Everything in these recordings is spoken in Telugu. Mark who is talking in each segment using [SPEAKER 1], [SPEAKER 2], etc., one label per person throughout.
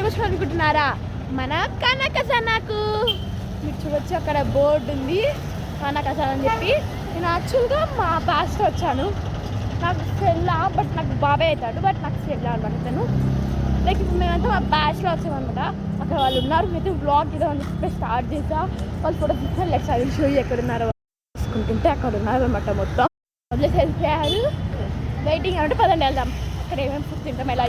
[SPEAKER 1] ఎక్కడికి వచ్చి అనుకుంటున్నారా? మన కనకసనకు. మీరు చూడొచ్చు అక్కడ బోర్డు ఉంది కనకసన అని చెప్పి. నేను యాక్చువల్గా మా బ్యాచ్తో వచ్చాను. నాకు సెల్లా బట్ నాకు బాబాయ్ అవుతాడు, బట్ నాకు సెల్లా అనమాట తను. లైక్ ఇప్పుడు మేమంతా మా బ్యాచ్లో వచ్చామన్నమాట. అక్కడ వాళ్ళు ఉన్నారు. అయితే బ్లాగ్ ఏదో అని చెప్పి స్టార్ట్ చేసా. వాళ్ళు ఫోటో తీసుకొని లైక్ అది షో ఎక్కడ ఉన్నారో తీసుకుంటుంటే అక్కడ ఉన్నారు అనమాట. మొత్తం వదిలేసి వెళ్ళిపోయారు. వెయిటింగ్ అంటే పదండి వెళ్దాం. అక్కడ ఏమేమి ఫుడ్ తింటాం ఎలా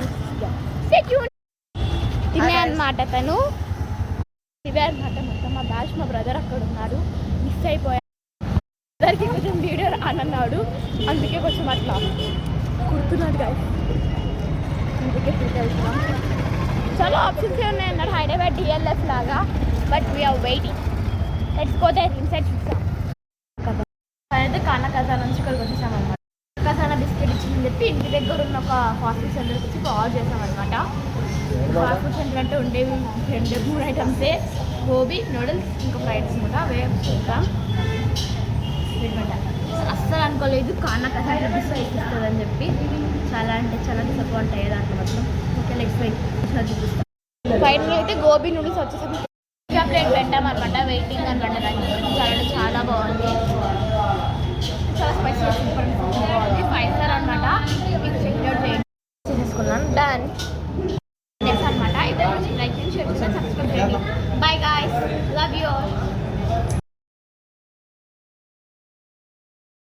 [SPEAKER 1] తినే అనమాట. తను ఇవే అనమాట మొత్తం. మా బ్యాచ్ మా బ్రదర్ అక్కడ ఉన్నారు. మిస్ అయిపోయారు. బ్రదర్కి కొంచెం వీడియో రానన్నాడు, అందుకే కొంచెం అట్లా కుడుతున్నాడు గాయస్. అందుకే వెళ్తున్నాం. చాలా ఆప్షన్స్ ఉన్నాయన్నారు హైదరాబాద్ డిఎల్ఎఫ్ లాగా, but we are waiting. Let's go there inside చూస్తాం. అయితే కనకసన నుంచి ఇక్కడికి వచ్చేసామన్నమాట. కనకసన బిస్కెట్ ఇచ్చిందని చెప్పి ఇంటి దగ్గర ఉన్న ఒక ఫాస్ట్ ఫుడ్ సెంటర్కి వచ్చి కాల్ చేసామన్నమాట. ఫాస్ట్ ఫుడ్ సెంటర్ అంటే ఉండేవి 2-3 ఐటమ్సే, గోబీ నూడిల్స్ ఇంకా ఫ్రైడ్స్ కూడా అవే చూద్దాం. అస్సలు అనుకోలేదు కనకసన డిస్ అయిపోతుందని చెప్పి. చాలా అంటే చాలా డిసప్పాయింట్ అయ్యే దాంట్లో మొత్తం. ఓకే లెట్స్ వెయిట్ చూపిస్తాం. ఫైనల్ అయితే గోబీ నూడిల్స్ వచ్చేసరికి ప్లేట్ పెట్టామన్నమాట. వెయిటింగ్ అనమాట. దానికి చాలా అంటే చాలా బాగుంది. చాలా స్పైసీ సూపర్ బాగుంది. 5 స్టార్ అనమాట. మీకు చెక్అవుట్ చేసుకున్నాను. డన్ నెక్స్ట్ అనమాట. అయితే లైక్ చేయండి, షేర్ చేయండి, సబ్స్క్రైబ్ చేయండి. By guys, love you all.